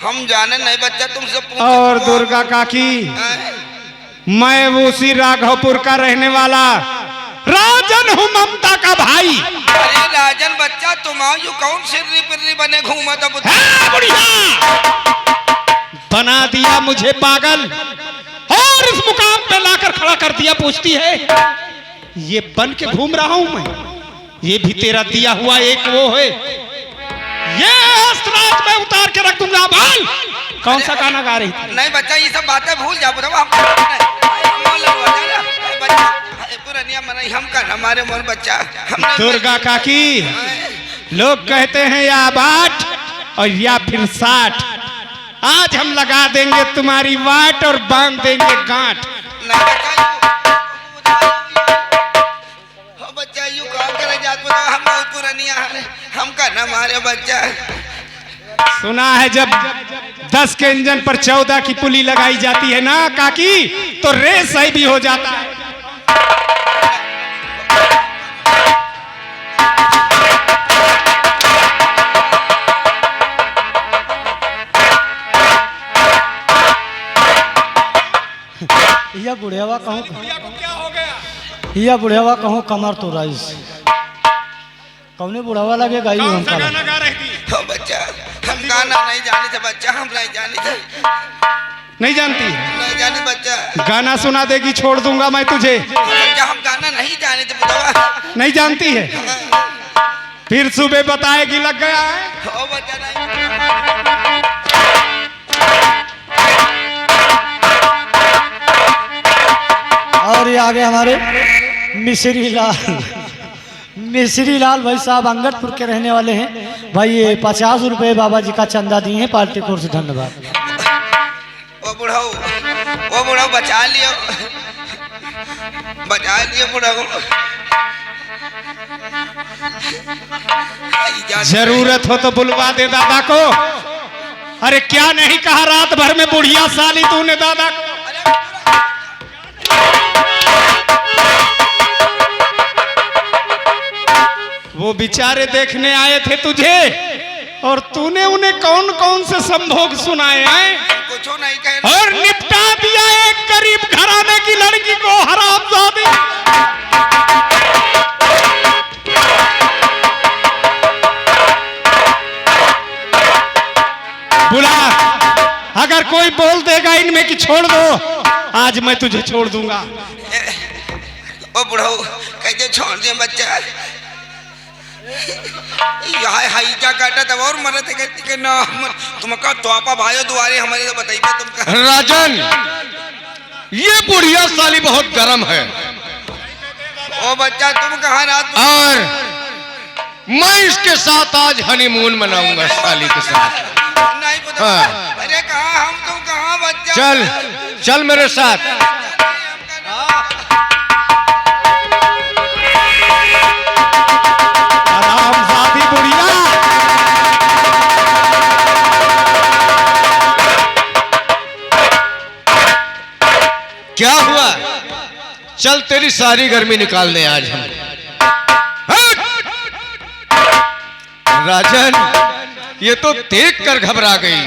हम जाने नहीं बच्चा, तुमसे पूछो। और दुर्गा काकी, मैं उसी राघवपुर का रहने वाला राजन हूँ, ममता का भाई। अरे राजन बच्चा, तुम आओ, यू कौन सिर्री पिर्री बने घूमा था? बना दिया मुझे पागल और इस मुकाम पे लाकर खड़ा कर दिया। पूछती है ये बन के घूम रहा हूं मैं, ये भी तेरा दिया हुआ एक वो है। ये अस्त्राज में उतार के रख दूंगा। बाल कौन सा गाना गा रही थी? नहीं बच्चा, ये सब बातें भूल जा। हम कर हमारे मोर बच्चा। दुर्गा काकी, लोग कहते हैं या बाट और या फिर साठ। आज हम लगा देंगे तुम्हारी वाट और बांध देंगे गांठ। बच्चा यू कहा करे जात, हम बहुत पुरानिया हम करना हमारे बच्चा। सुना है जब 10 के इंजन पर 14 की पुली लगाई जाती है ना काकी, तो रेस सही भी हो जाता है। या बुढ़ियावा कहूँ, क्या हो गया? या बुढ़ियावा कहूँ कमर तो राइस कौने बुढ़ावा लगे गाई हम का गाना गा रही थी? बच्चा हम गाना नहीं जाने थे बच्चा, हम नहीं जाने थे। नहीं जानती है? नहीं जाने बच्चा। गाना सुना देगी छोड़ दूंगा मैं तुझे। बच्चा हम गाना नहीं जाने थे बुढ़वा। नहीं जानती है? फिर सुबह बताएगी लग गया है। हो बच्चा नहीं। और ये आगे हमारे मिश्री लाल भाई साहब अंगदपुर के रहने वाले हैं। भाई ये 50 रुपए बाबा जी का चंदा दिए हैं पार्टी कोर से, धन्यवाद। वो बुढ़ाओ बचा लियो बुढ़ाओ। जरूरत हो तो बुलवा दे दादा को। अरे क्या नहीं कहा रात भर में बुढ़िया साली तूने दादा को। वो बेचारे देखने आए थे तुझे और तूने उन्हें कौन कौन से संभोग सुनाए हैं? कुछ नहीं कह और निपटा दिया एक गरीब घराने की लड़की को हरामजादी। बुला, अगर कोई बोल देगा इनमें कि छोड़ दो, आज मैं तुझे छोड़ दूंगा। ओ बुढ़ाओ कैसे छोड़ दिया बच्चा? हाई क्या काटा था और मरत है कि ना तुमका तोपा भाइयों दुआरे हमारे तो बताइए तुमका। राजन, ये बुढ़िया साली बहुत गर्म है। ओ बच्चा तुम कहाँ रात और मैं इसके साथ आज हनीमून मनाऊंगा साली के साथ। नहीं पता। हाँ। अरे कहाँ हम तुम कहाँ बच्चा? चल चल मेरे साथ। क्या हुआ? चल तेरी सारी गर्मी निकालने आज हम। राजन, ये तो देख कर घबरा गई।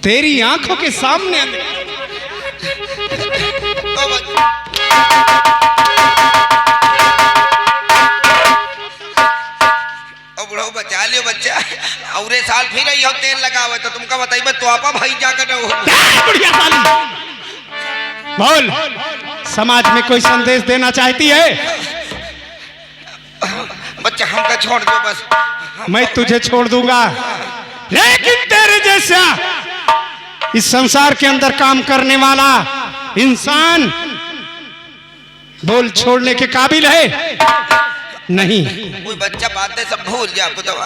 तेरी आंखों के सामने बचा लियो बच्चा। औरे साल फिर यो तेल लगावे तो तुमका बताइए तो आपा भाई जाकर बढ़िया साली। बोल, समाज में कोई संदेश देना चाहती है? बच्चा हमका छोड़ दो बस। मैं तुझे छोड़ दूंगा, लेकिन तेरे जैसा इस संसार के अंदर काम करने वाला इंसान बोल छोड़ने के काबिल है नहीं। कोई बच्चा बातें सब भूल जा पुतवा।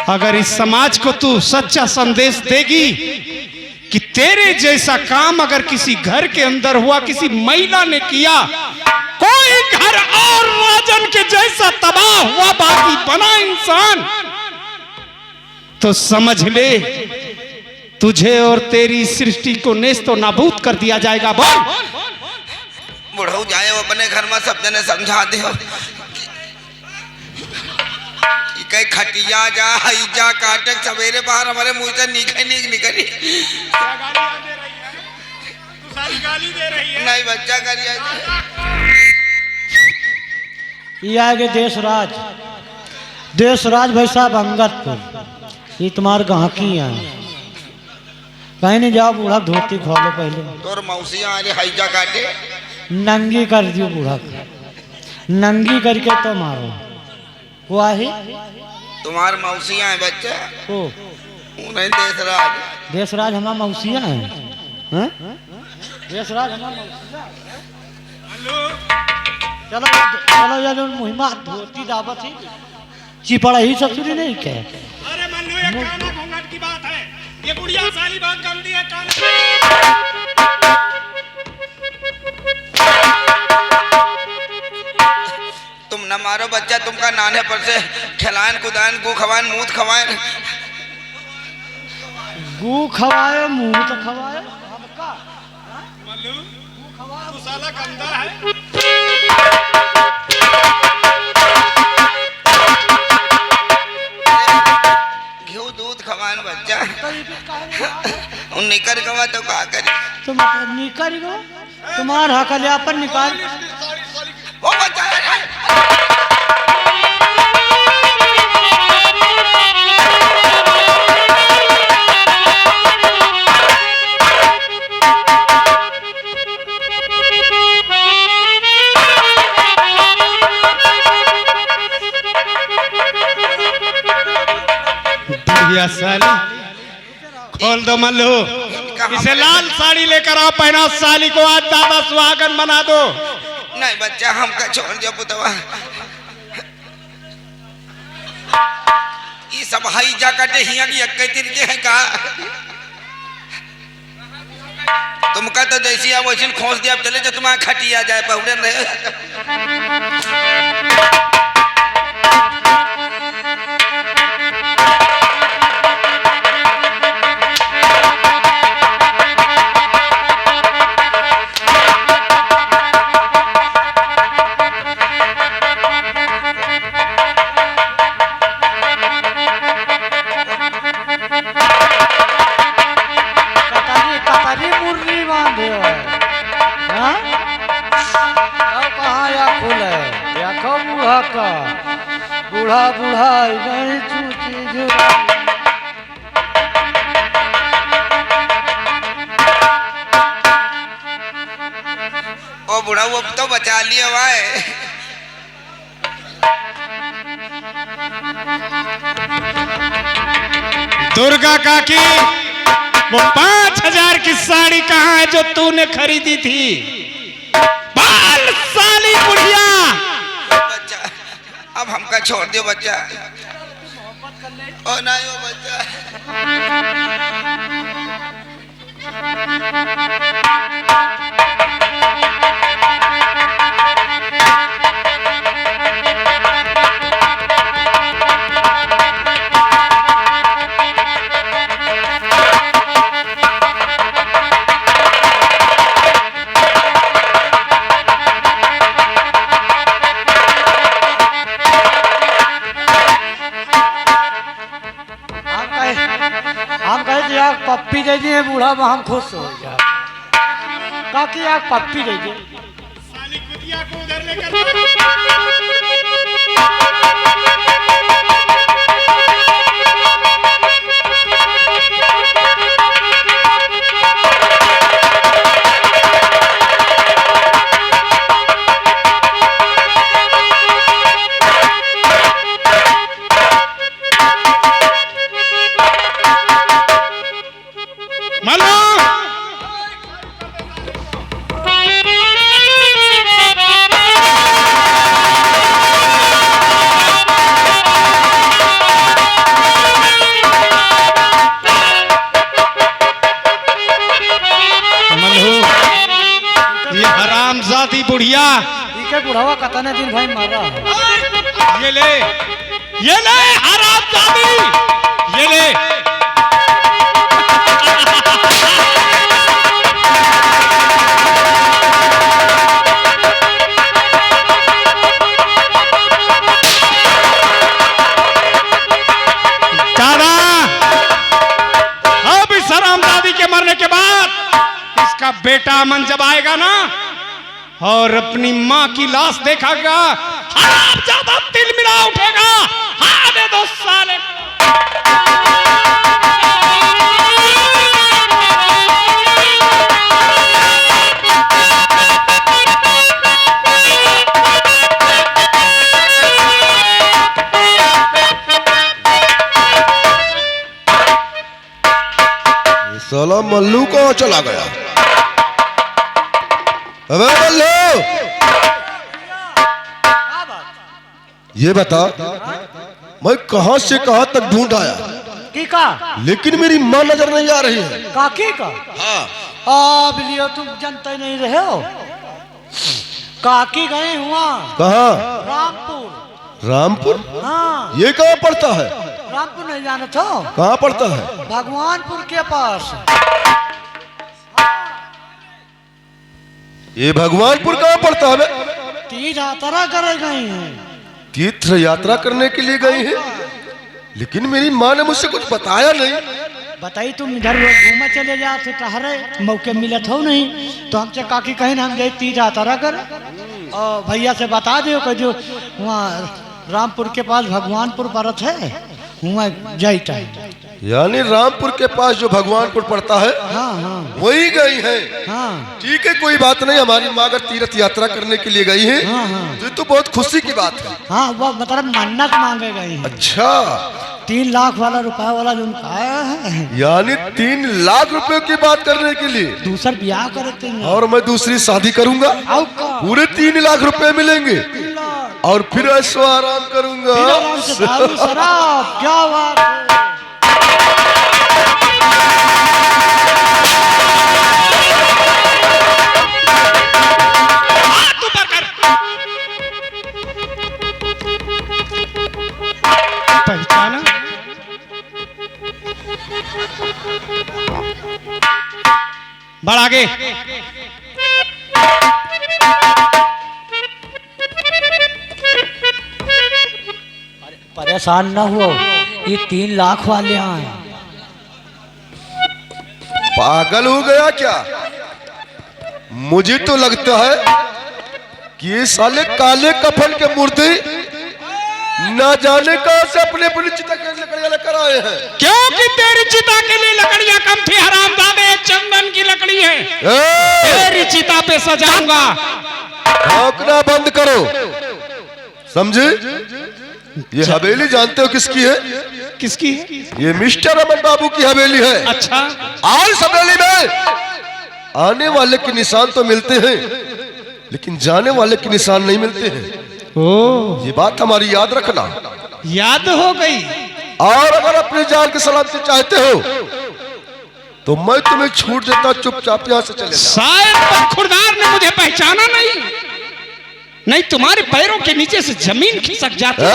अगर इस समाज को तू सच्चा संदेश देगी कि तेरे जैसा काम अगर किसी घर के अंदर हुआ, किसी महिला ने किया, कोई घर और राजन के जैसा तबाह हुआ बाकी बना इंसान, तो समझ ले तुझे और तेरी सृष्टि को नेस्तो नाबूद कर दिया जाएगा। बोल बुढ़ऊ जाए अपने घर में सब जने समझा दे कई खटिया जा जा काटे सवेरे बाहर हमारे मुंह से निकली नहीं बच्चा करिए ये आगे देशराज भाई साहब अंगतपुर ये तुम्हारे गाहकी है कहीं नहीं जाओ बूढ़ा धोती खोलो पहले तोर मौसिया अरे हैजा काटे नंगी कर दियो बूढ़ा नंगी करके तो मारो वो आहे तुम्हार मौसिया है बच्चा ओ उन्हें देशराज हमारा मौसिया है हैं? देशराज हमारा मौसिया चलो चलो यार मुहिमा धोती दावत ही चिपड़ा ही ससुरी नहीं क्या अरे मल्लू ये काना घूंघट की बात है ये बुढ़िया सारी बात गंदी है काना तुम न मारो बच्चा तुमका नाने पर से खिलान कुदान गु खवान मूत खवान गू खवाए मुंह तो खवाए मल्लू तू साला गंदा है घी दूध खवान बच्चा उन निकर गवा तो का करे तुम निकाल गो तुम्हारा हकलियापन निकाल ओ बच्चा साली खोल दो मल्लू इसे लाल साड़ी लेकर आओ पहना साली को आज दादा सुहागन बना दो नहीं बच्चा हमका छोड़ दिया पुतवा ये सब हाई जा काटे हिया की अक्के तीर के है का तुमका तो जैसी आप वैसी खोस दिया चले जो तुम्हारा खटिया जाए पहुड़े नहीं कतरी मुरली बांधे हो हाँ? अब कहाँ या फूल है या खो बूढ़ा का बूढ़ा बूढ़ा नहीं चूची जुड़ा ओ बुढ़ा वो तो बचा लिया भाई दुर्गा काकी वो 5,000 की साड़ी कहाँ है जो तूने खरीदी थी बाल साली बुढ़िया बच्चा अब हमका छोड़ दियो बच्चा ओ नहीं वो बच्चा हम कहे थे यार पप्पी दे दिए बूढ़ा में हम खुश हो जाए काकी यार पप्पी दे दिए साली कुतिया को उधर लेकर हरामजादी बुढ़िया के बुढ़ावा कतने दिन भाई मारा है ये ले हरामजादी ये ले बेटा अमन जब आएगा ना और अपनी माँ की लाश देखेगा, हराम ज्यादा तिल मिला उठेगा। हाँ दे दो साले। साला मल्लू कहाँ चला गया? अबे मल्लू, ये बता मैं कहां से कहां तक ढूंढ आया, की का लेकिन मेरी मां नजर नहीं आ रही है। काकी का? हाँ। अब लियो तुम जानते नहीं रहे हो। काकी गए हुआ कहाँ? रामपुर। रामपुर? हाँ, ये कहाँ पड़ता है? रामपुर नहीं जाना तो कहाँ पड़ता है? भगवानपुर के पास। ये भगवानपुर कहाँ पड़ता है? तीर्थ यात्रा करे गए हैं। तीर्थ यात्रा करने के लिए गई है, लेकिन मेरी माँ ने मुझसे कुछ बताया नहीं। बताई तुम इधर घूमा चले जाते टहरे, मौके मिलत हो नहीं तो हमसे काकी कहीं हम गए तीर्थ यात्रा कर, और भैया से बता दो कि जो वहाँ रामपुर के पास भगवानपुर पड़त है वहाँ जाइता है। यानी रामपुर के पास जो भगवानपुर पड़ता है, हाँ हाँ वही गई है। हाँ ठीक है, कोई बात नहीं। हमारी माँ अगर तीर्थ यात्रा करने के लिए गई है हाँ हाँ तो बहुत खुशी की बात है। हाँ, वो मतलब मन्नत मांगे गए हैं। अच्छा, 3 लाख वाला रुपया वाला जो उनका है, यानी 3 लाख रुपए की बात करने के लिए। दूसर ब्याह करते हैं और मैं दूसरी शादी करूंगा, और का पूरे 3 लाख रुपए मिलेंगे और फिर ऐशो आराम करूंगा। फिर आराम से दारू शराब, क्या बात है। पहचाना? बढ़ आगे। परेशान न हो, ये 3 लाख वाले आए। पागल हो गया क्या? मुझे तो लगता है कि ये साले काले कफन के मुर्दे ना जाने कहां से अपने अपनी चिता के लकड़ियां लेकर आए हैं। क्योंकि तेरी चिता के लिए लकड़ियां कम थी हरामजादे, चंदन की लकड़ी है। तेरी चिता पे सजाऊंगा। भौंकना बंद करो, समझे? ये हवेली जानते हो किसकी है? किसकी? ये मिस्टर अमन बाबू की हवेली है। अच्छा, आज इस हवेली में आने वाले के निशान तो मिलते हैं, लेकिन जाने वाले के निशान नहीं मिलते हैं। ओ ये बात हमारी याद रखना। याद हो गई। और अगर अपनी जान की सलामती चाहते हो तो मैं तुम्हें छूट देता, चुपचाप यहाँ से चले जाओ। शायद खुरदार ने मुझे पहचाना नहीं तुम्हारे पैरों के नीचे से जमीन खिसक जाती है।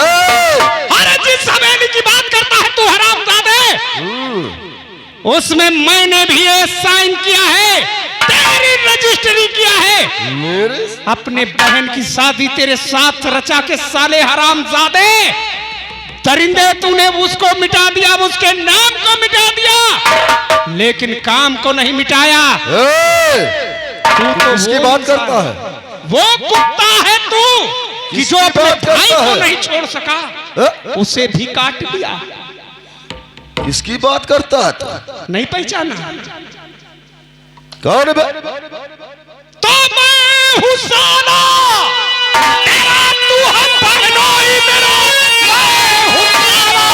अरे जिस हवेली की बात करता है तू हरामजादे, उसमें मैंने भी ये साइन किया है, तेरी रजिस्ट्री किया है। मेरे अपने बहन की शादी तेरे साथ रचा के साले हरामजादे, दरिंदे तूने उसको मिटा दिया, उसके नाम को मिटा दिया, लेकिन काम को नहीं मिटाया। तू तो इसकी बात करता है? वो कुत्ता है तू कि जो अपने भाई को नहीं छोड़ सका, उसे भी काट दिया। इसकी बात करता है तो? नहीं पहचाना? कौन है? तो मैं हूँ साला तेरा, तू हम बहनोई मेरा, मैं हूँ साला।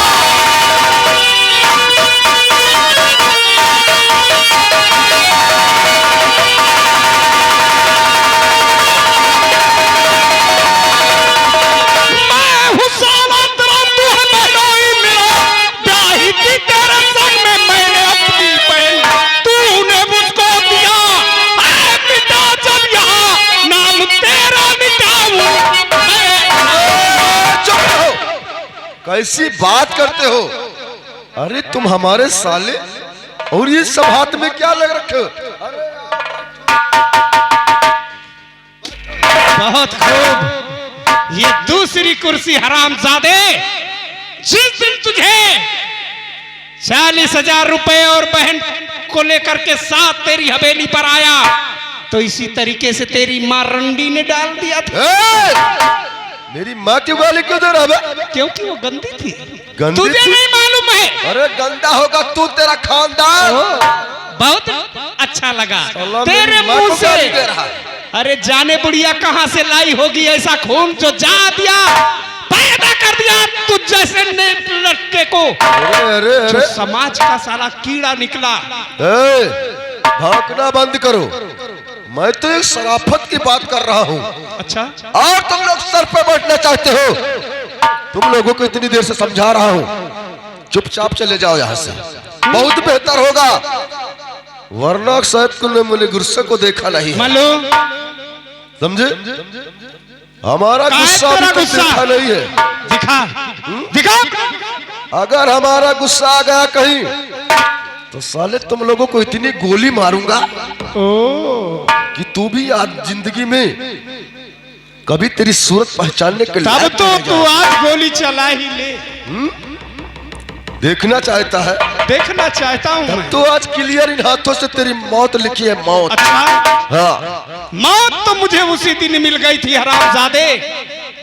मैं हूँ साला तेरा, तू हम बहनोई मेरा, ब्याही की तेरे संग में मैंने अपनी बहन, तूने मुझको दिया, ऐ मिटा जब यहाँ नाम तेरा मिटाऊं मैं। चुप रहो, कैसी बात करते हो? अरे तुम हमारे साले, और ये सब हाथ में क्या लग रखे हो? बहुत खूब। ये दूसरी कुर्सी हरामजादे, जिस दिन तुझे 40,000 रुपए और बहन को लेकर के साथ तेरी हवेली पर आया, तो इसी तरीके से तेरी माँ रंडी ने डाल दिया था। मेरी माँ की गाली क्यों दे रहा है? क्योंकि वो गंदी थी। गंदी तुझे थी? नहीं मालूम है? अरे गंदा होगा तू, तेरा खानदान। बहुत अच्छा लगा साला तेरे मेरी माँ मुंह को से। गाली दे रहा है। अरे जाने बुढ़िया कहाँ से लाई होगी ऐसा खून जो जा दिया, पैदा कर दिया तुझ जैसे लड़के को, अरे जो अरे समाज का साला कीड़ा निकला। भागना बंद करो। मैं तो एक शराफत की बात कर रहा हूँ, अच्छा और तुम लोग सर पे बैठना चाहते हो। तुम लोगों को इतनी देर से समझा रहा हूँ, चुपचाप चले जाओ यहाँ से, बहुत बेहतर होगा। वरना शायद तुमने मुझे गुस्से को देखा नहीं है। मल्लू समझे? हमारा कहाँ है गुस्सा तेरा अभी तक गुस्सा? देखा नहीं है। दिखा दिखा। अगर हमारा गुस्सा आ गया कहीं तो साले तुम लोगों को इतनी गोली मारूंगा ओ कि तू भी आज जिंदगी में कभी तेरी सूरत पहचानने के तब लायक तो नहीं तू रहेगा। आज गोली चला ही ले। देखना चाहता है देखना चाहता हूँ मैं। तो आज क्लियर इन हाथों से तेरी मौत लिखी है, मौत। अच्छा हाँ, मौत तो मुझे उसी दिन मिल गई थी हरामजादे,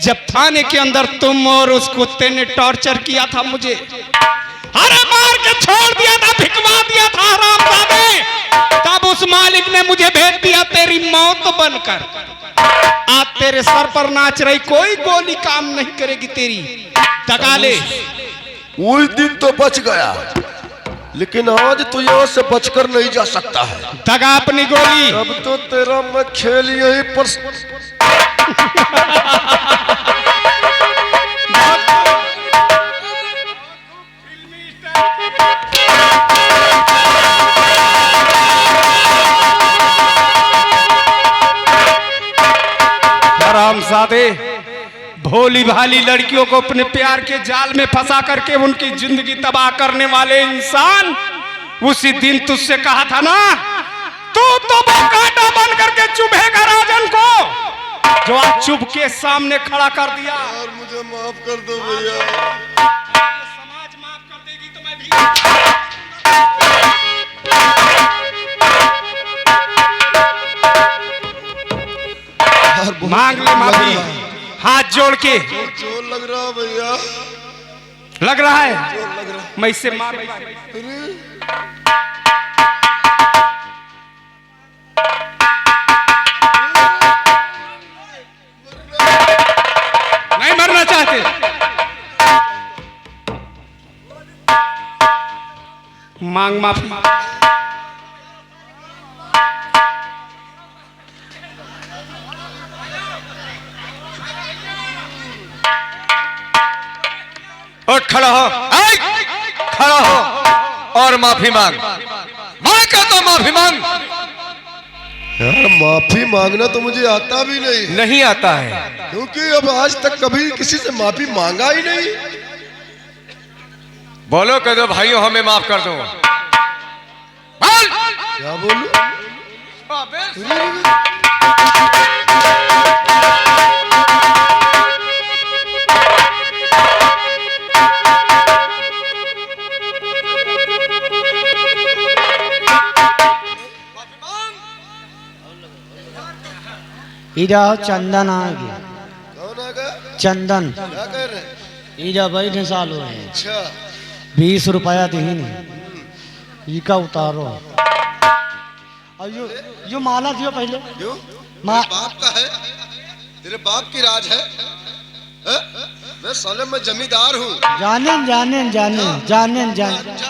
जब थाने के अंदर तुम और उस कुत्ते ने टॉर्चर किया था मुझे। अरे मार के छोड़ दिया था, भिकवा दिया था हरामजादे। तब उस मालिक ने मुझे भेज दिया तेरी मौत बनकर। आज तेरे सर पर नाच रही कोई गोली काम नहीं करेगी तेरी। दगा ले। उस दिन तो बच गया, लेकिन आज तो यहाँ से बचकर नहीं जा सकता है। दगा अपनी गोली। अब तो तेरा मैं खेल यहीं पर। हरामजादे, भोली भाली लड़कियों को अपने प्यार के जाल में फंसा करके उनकी जिंदगी तबाह करने वाले इंसान, उसी दिन तुझसे कहा था ना, तू तो कांटा बन करके चुभेगा राजन को, जो आज चुभ के सामने खड़ा कर दिया। यार मुझे माफ कर दो भैया। समाज माफ कर देगी तो मैं भी। मांग ले माफी हाथ जोड़ के। जोर लग रहा भैया, लग रहा है लग रहा। मैं इससे मार नहीं मरना चाहते। मांग माफी। और खड़ा हो, आई! खड़ा हो और माफी मांग। मैं कहता हूं माफी मांग। यार माफी मांगना तो मुझे आता भी नहीं, नहीं आता है, क्योंकि अब आज तक कभी किसी से माफी मांगा ही नहीं। बोलो कह दो भाइयों हमें माफ कर दो। बोल। क्या बोलूं? इरा चंदन आ गया। कौन आ गया? चंदन क्या कह रहे हैं? इरा बैठे साल हुए अच्छा 20 रुपया दीन इका उतारो। और यो माला दियो पहले। क्यों? मा- तेरे बाप का है, तेरे बाप की राज है, है? मैं साले मैं जमींदार हूँ। जाने जाने जाने जाने जाने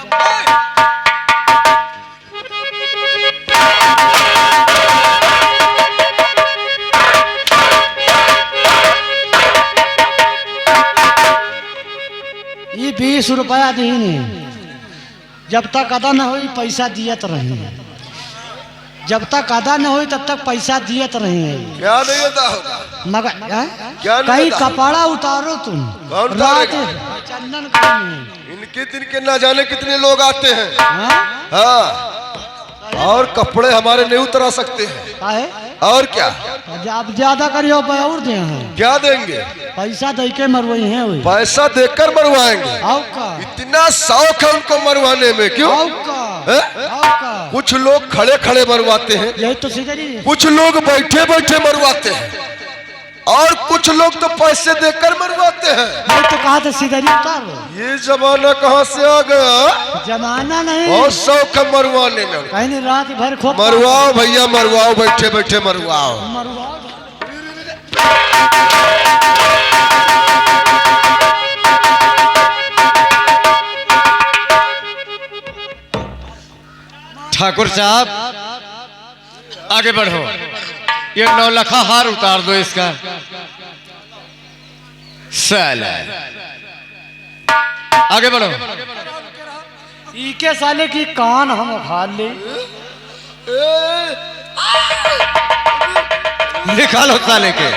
ये 20 रुपया दीन जब तक अदा न हो पैसा दियत रही। जब तक अदा न हो तब तक पैसा दियत रही। क्या नहीं होता होगा? मगर क्या नहीं कहीं होता? कपड़ा उतारो तुम। कौन रात उतारेगा? चंदन कहीं। इनके दिन के ना जाने कितने लोग आते हैं। हाँ? हाँ, और कपड़े हमारे नहीं उतरा सकते हैं। काहे? और क्या अब ज्यादा करियो और दे हैं। क्या देंगे? पैसा दे के मरवई है वही। पैसा देकर मरवाएंगे। आओ का इतना शौक है उनको मरवाने में, क्यों? आओ का हैं? और का कुछ लोग खड़े खड़े मरवाते हैं, यही तो सीधरी कुछ लोग बैठे बैठे मरवाते हैं, और कुछ लोग तो पैसे देकर मरवाते हैं। यही तो कहा था सीधरी उतारो। ये जमाना कहाँ से आ गया? जमाना नहीं बहुत शौक है मरवाने में। कहीं नहीं रात भर खो मरवाओ भैया मरवाओ, बैठे बैठे मरवाओ। मरवाओ। ठाकुर साहब आगे बढ़ो, ये 9 लखा हार उतार दो इसका। साला आगे बढ़ो। इके साले की कान हम उखाड़ ले। निकालो साले के।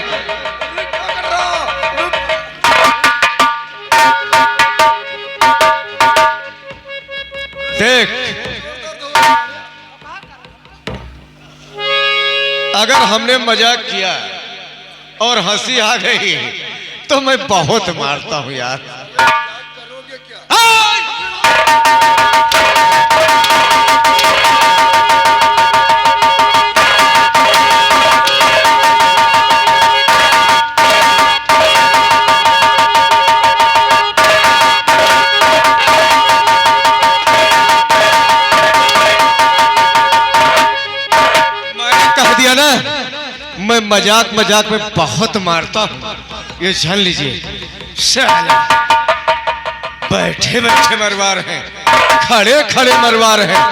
देख, अगर हमने मजाक किया और हंसी आ गई तो मैं बहुत मारता हूं यार। ना, मैं मजाक मजाक में बहुत मारता हूं, ये जान लीजिए। साला बैठे बैठे मरवा रहे हैं, खड़े खड़े मरवा रहे हैं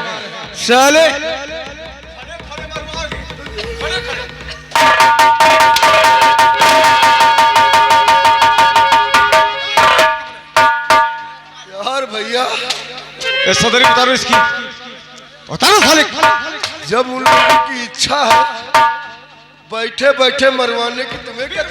साले। यार भैया ये सदरी उतारो इसकी, उतारो साले। जब उन लोगों की इच्छा है बैठे बैठे मरवाने की, तुम्हें क्या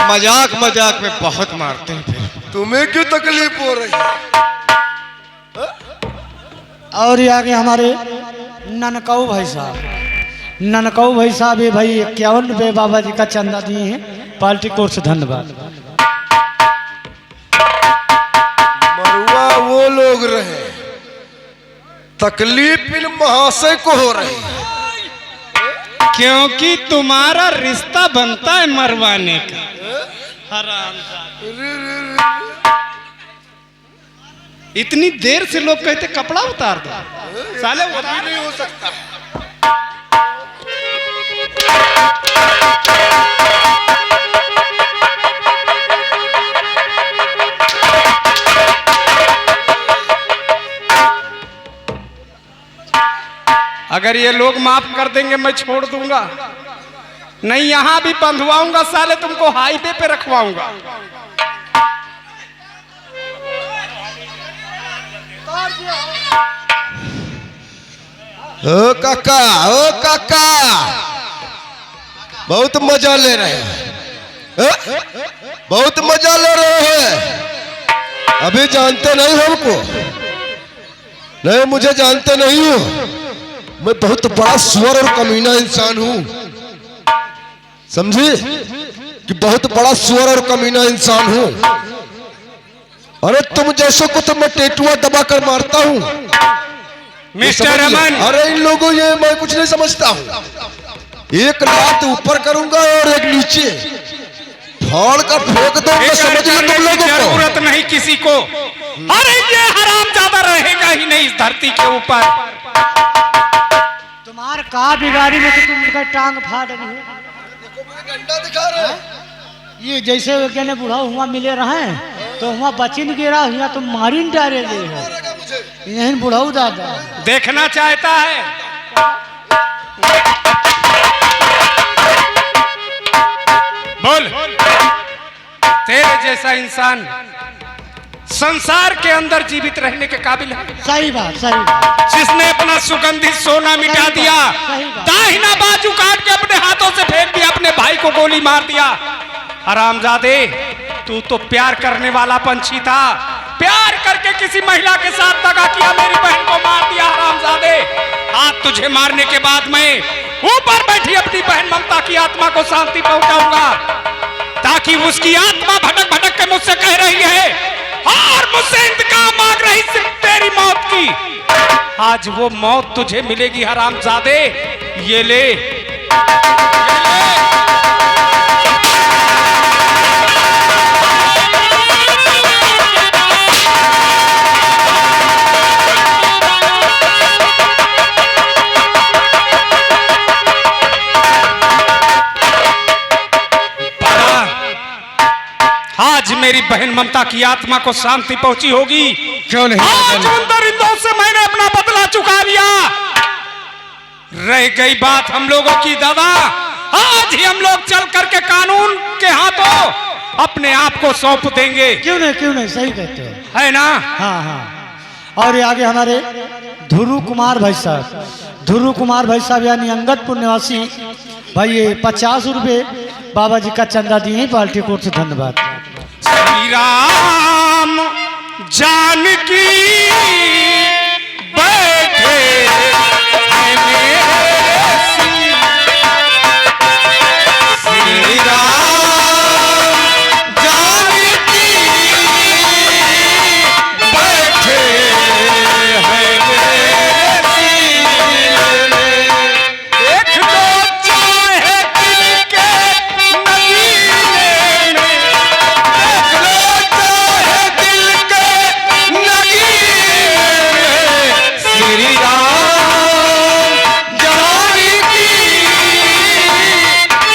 मजाक मजाक में बहुत मारते हैं, फिर तुम्हें क्यों तकलीफ हो रही है? और ये आगे हमारे ननकाऊ भाई साहब, ननकाऊ भाई साहब ये भाई 51 रुपये बाबा जी का चंदा दिए हैं, पार्टी कोर्ट से धन्यवाद। मरुआ वो लोग रहे, तकलीफ इन महाशय को हो रही है, क्योंकि तुम्हारा रिश्ता बनता है मरवाने का। इतनी देर से लोग कहते कपड़ा उतार दो, साले वो अभी नहीं हो सकता। अगर ये लोग माफ कर देंगे मैं छोड़ दूंगा, नहीं यहां भी बंधवाऊंगा साले, तुमको हाईवे पे रखवाऊंगा। ओ काका, ओ काका, बहुत मजा ले रहे हैं, बहुत मजा ले रहे हैं। अभी जानते नहीं हमको, नहीं मुझे जानते नहीं हो, मैं बहुत बड़ा सुअर और कमीना इंसान हूं, समझे कि बहुत बड़ा सुअर और कमीना इंसान हूं। अरे तुम जैसों को तो मैं टेटुआ दबा कर मारता हूं। मिस्टर रमन, अरे इन लोगों ये मैं कुछ नहीं समझता हूं। एक लात ऊपर करूंगा और एक नीचे फाड़ कर फेंक दूंगा, समझ लो तुम लोगों को। जरूरत नहीं किसी को। अरे ये हरामजादा रहेगा ही नहीं इस धरती के ऊपर। तुम्हार का बिगाड़ी में तो तुम उनका टांग फाड़ रही हो। डंडा दिखा रहे हैं। ये जैसे वो कहने बूढ़ा हुआ मिले रहे तो हुआ बचिन गिरा, यहाँ तुम मारिन डाले दे हो, यही बुढ़ाऊ दादा देखना चाहता है। बोल, तेरे जैसा इंसान संसार के अंदर जीवित रहने के काबिल है? सही बात, सही बात। जिसने अपना सुगंधित सोना मिटा दिया, दाहिना बाजू काट के अपने हाथों से फेंक दिया, अपने भाई को गोली मार दिया। हरामजादे, तू तो प्यार करने वाला पंछी था, प्यार करके किसी महिला के साथ दगा किया, मेरी बहन को मार दिया। हरामजादे, आज तुझे मारने के बाद मैं ऊपर बैठी अपनी बहन ममता की आत्मा को शांति पहुंचाऊंगा, ताकि उसकी आत्मा आत्मा भटक भटक के मुझसे कह रही है और मुझसे इंतकाम मांग रही सिर्फ तेरी मौत की। आज वो मौत तुझे मिलेगी हरामजादे, ये ले, ये ले। आज मेरी बहन ममता की आत्मा को शांति पहुंची होगी। क्यों नहीं? आज उन दरिंदों से मैंने अपना बदला चुका लिया। रह गई बात हम लोगों की दादा, आज ही हम लोग चल करके कानून के हाथों अपने आप को सौंप देंगे। क्यों नहीं, सही कहते हो, है ना? हाँ हाँ। और ये आगे हमारे ध्रुव कुमार भाई साहब यानी अंगदपुर निवासी भाई, ये 50 रुपए बाबा जी का चंदा दिए हैं पार्टी कोर्ट से, धन्यवाद। श्री राम जानकी बैठे हैं मेरे सिर। श्री राम जानकी बैठे हैं मेरे सिर। एक दो चाहे दिल के नगीने में, श्री राम जानकी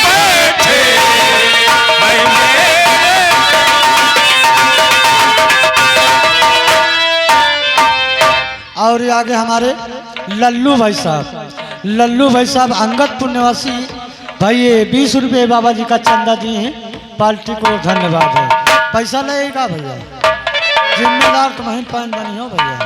बैठे हैं मेरे। और ये आगे हमारे लल्लू भाई साहब अंगदपुर निवासी भाई, ये 20 रुपए बाबा जी का चंदा दिए हैं पार्टी को, धन्यवाद है। पैसा लगेगा भैया, जिम्मेदार तुम्हें पान बनी हो भैया।